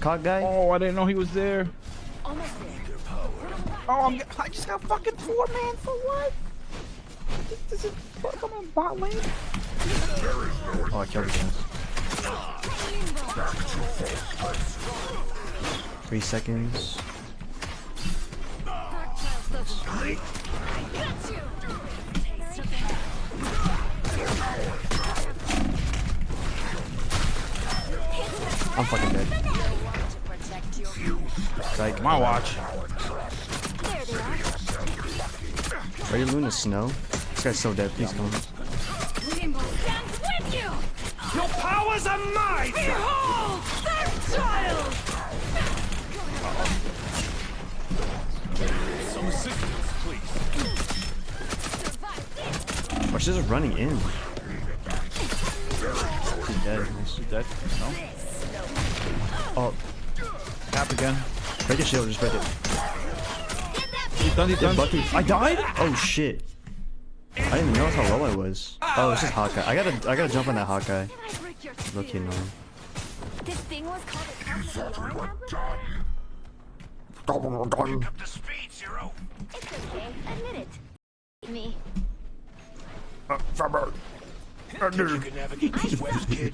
cock guy? Oh, I didn't know he was there. Almost there. Oh, I just got fucking 4-man for what? This is fuck, I'm on bot lane. Oh, I killed him. 3 seconds. I'm fucking dead. Like My watch. Ready to Luna Snow? This guy's so dead, please come. Your powers are mine! Behold, that child! Some assistance, please. Oh, she's just running in. She's dead. She's dead. No. Oh, Tap again. break your shield, just break it. He's done, he's done. Bucky. I died? Oh shit. I didn't even notice how low I was. Oh, it's just Hawkeye. I gotta jump on that Hawkeye. Lucky annoying. This thing was called a Up to speed, Zero. It's okay. Admit it. Me. You can navigate these webs, kid.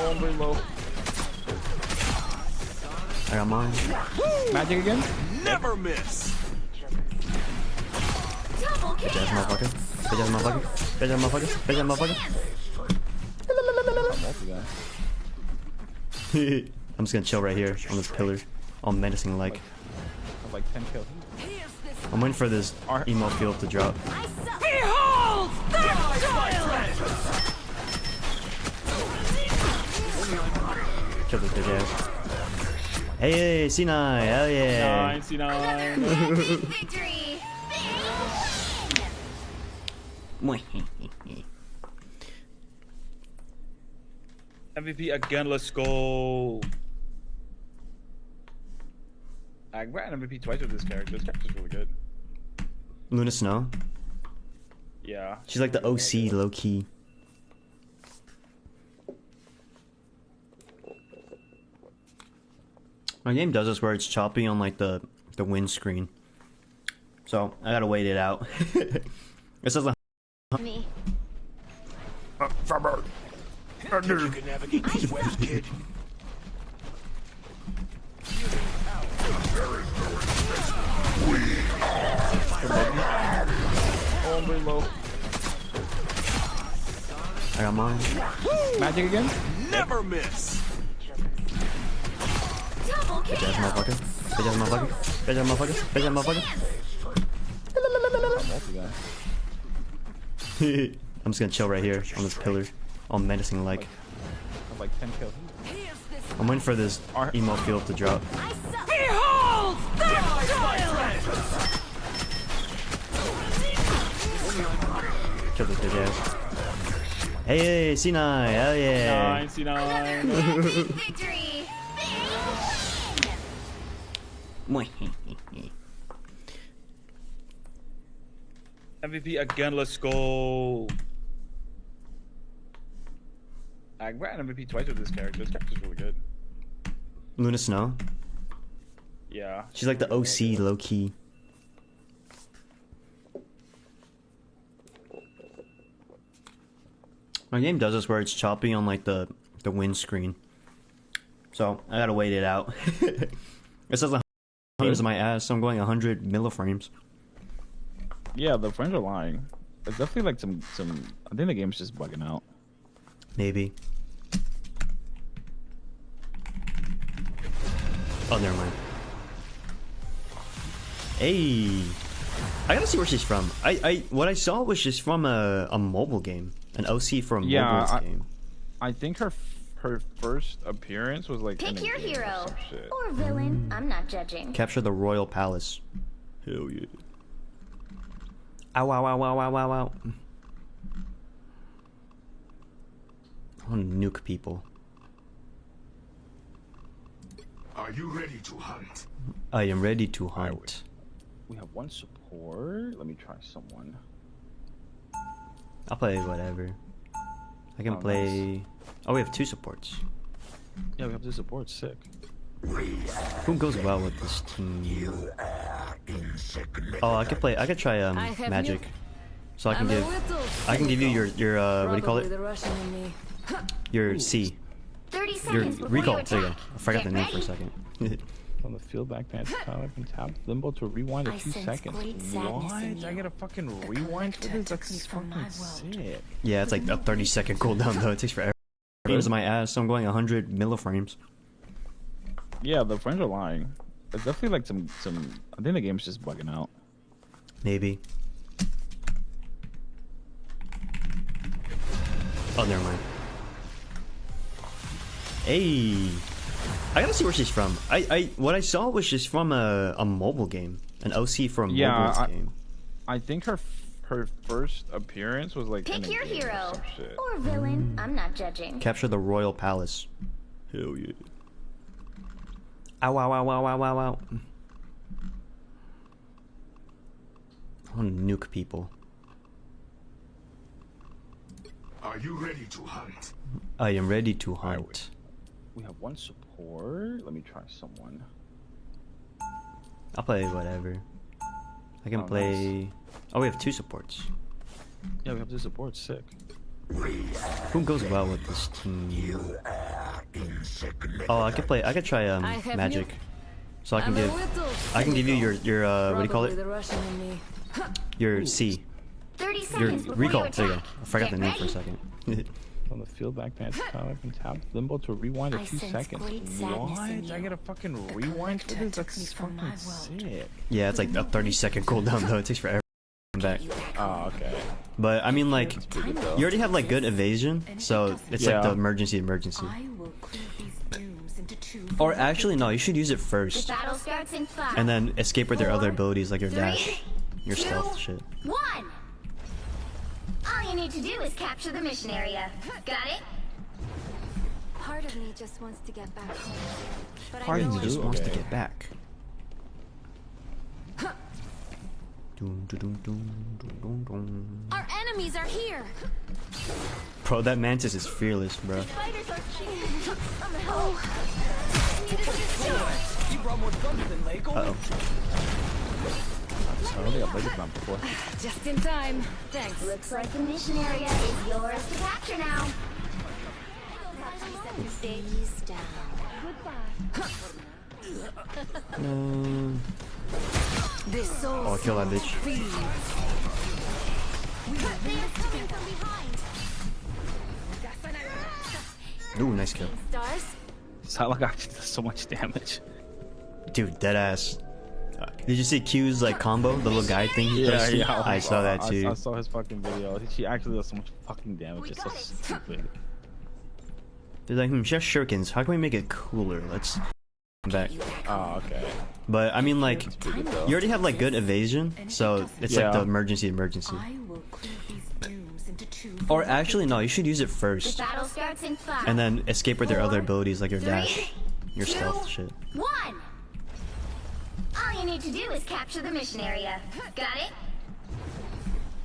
Oh, I'm very low. I got mine. Magic again? Never miss. Double Bitch kill. ass motherfucker. Bitch ass motherfucker. Bitch ass motherfucker. Bitch ass motherfucker. I'm just gonna chill right here on this pillar. All menacing like. I have like 10 kills. I'm waiting for this emo field to drop. Behold, that child! Kill this bitch ass. Hey, C9, hell yeah. C9. Victory. MVP again, let's go. I ran MVP twice with this character. This character's really good. Luna Snow. Yeah. She's like the OC, low key. My game does this where it's choppy on like the windscreen, so I gotta wait it out. It says like Me. You can navigate these webs, kid. Oh, I'm very low. I got mine. Magic again? Never miss. Double Bitch kill. ass motherfucker. Bitch ass motherfucker. Bitch ass motherfucker. Bitch ass motherfucker. I'm just gonna chill right here on this pillar. All menacing like. I have like 10 kills. I'm waiting for this emo field to drop. Behold, that child! Kill this bitch ass. Hey, C9, hell yeah. C9. Victory. MVP again, let's go. I ran MVP twice with this character. This character's really good. Luna Snow. Yeah. She's like the OC, low key. My game does this where it's choppy on like the windscreen, so I gotta wait it out. It says 100 frames in my ass, so I'm going 100 milliframes. Yeah, the friends are lying. It's definitely like some. I think the game's just bugging out. Maybe. Oh, never mind. Hey, I gotta see where she's from. What I saw was she's from a mobile game, an OC for a mobile game. I think her first appearance was like. Pick in a your game hero or some shit. or villain. I'm not judging. Capture the royal palace. Hell yeah. Ow, ow, ow, ow, ow, ow, ow. I want to nuke people. Are you ready to hunt? I am ready to hunt. We have one support. Let me try someone. I'll play whatever. I can play. Oh, we have 2 supports. Yeah, we have to support. Sick. Who goes well with this team? Oh, I could play. I could try magic. So I can give you your what do you call it? Your C. 30 Your seconds before recall. you There you go. attack. I forgot Get the name for a ready. second. On the field, back pants, power, and tap limbo to rewind I at 2 sense seconds. great sadness What? in you. I gotta fucking rewind for this? That's from my fucking world. sick. Yeah, it's like a 30-second cooldown though. It takes forever. Frames my ass. So I'm going 100 milliframes. Yeah, the friends are lying. It's definitely like some. I think the game's just bugging out. Maybe. Oh, never mind. Hey, I gotta see where she's from. What I saw was she's from a mobile game, an OC for a mobile game. I think her first appearance was like in Pick a your game or hero some shit. or villain. I'm not judging. Capture the royal palace. Hell yeah. Ow, ow, ow, ow, ow, ow, ow. I want to nuke people. Are you ready to hunt? I am ready to hunt. We have 1 support. Let me try someone. I'll play whatever. I can play. Oh, we have 2 supports. Yeah, we have to support. Sick. Who goes well with this team? Oh, I could play. I could try magic. So I can give you your what do you call it? Your C. 30 Your seconds before recall. you There you go. attack. I forgot Get the name for a ready. second. On the field, back pants, power, and tap limbo to rewind I at 2 sense seconds. great sadness What? in you. I gotta fucking rewind for this? That's from my fucking world. sick. Yeah, it's like a 30-second cooldown though. It takes forever. to come back. Oh, okay. But I mean, like, Pretty good, though. you already have like good evasion, so it's like the Yeah. emergency. I will clear these dooms into 2. Or actually, no, you should use it The first, battle starts in 5. and then escape with their other abilities like your 3, dash, your 2, stealth shit. 1. All you need to do is capture the mission area. Got it? Part of me just wants to get back home. But Part I of know me just I wants to Okay. get back. Doom, doom, doom, doom, doom, doom. Our enemies are here. Bro, that mantis is fearless, bro. Fighters are Uh oh. I don't think I've played this map before. Just in time. Thanks. Looks like the mission area is yours to capture now. Face down. This soul. Oh, kill that bitch. Ooh, nice kill. Stars. Salak actually does so much damage. Dude, dead ass. Did you see Q's like combo? The little guy thing he posted? I saw that too. I saw his fucking video. She actually does so much fucking damage. It's so stupid. They're like, she has shurikens. How can we make it cooler? Let's come back. Oh, okay. But I mean, like, Pretty good, though. you already have like good evasion, so it's like the Yeah. emergency. I will clear these dooms into 2. Or actually, no, you should use it The first, battle starts in 5. and then escape with their other 4, abilities like your 3, dash, your 2, stealth shit. 1. All you need to do is capture the mission area. Got it?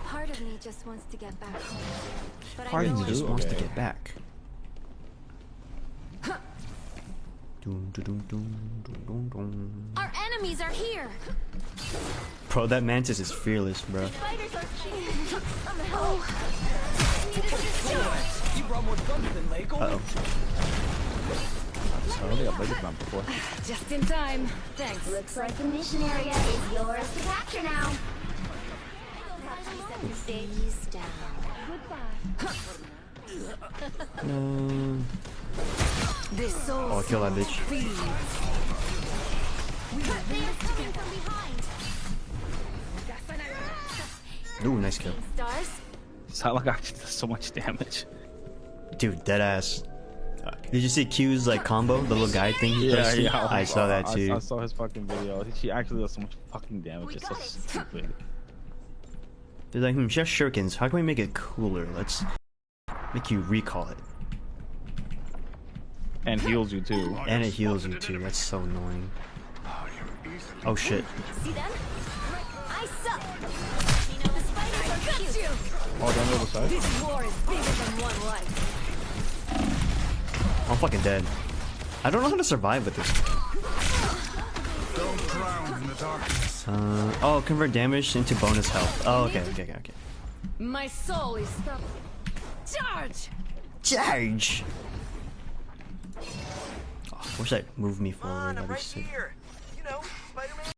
Part of me just wants to get back home. But Part I of know me just do, wants to okay. get back. Doom, doom, doom, doom, doom, doom. our enemies are here. Bro, that mantis is fearless, bro. Fighters are Uh oh. I don't think I've played this map before. Just in time. Thanks. Looks like the mission area is yours to capture now. Face down. This soul. Oh, kill that bitch. Ooh, nice kill. Stars. Salak actually does so much damage. Dude, dead ass. Did you see Q's like combo? The little guy thing he posted? I saw that too. I saw his fucking video. She actually does so much fucking damage. It's so stupid. They're like, she has shurikens. How can we make it cooler? Let's make you recall it. And heals you too. And it heals you too. That's so annoying. Oh shit. See them? I suck. The spiders are cute. Oh, down the other side. This war is bigger than one life. I'm fucking dead. I don't know how to survive with this. Don't drown in the darkness. Oh, convert damage into bonus health. Oh, okay. My soul is stuck. Charge! Charge! Oh, wish that moved me forward. Come on, I'm That'd be right sick. here.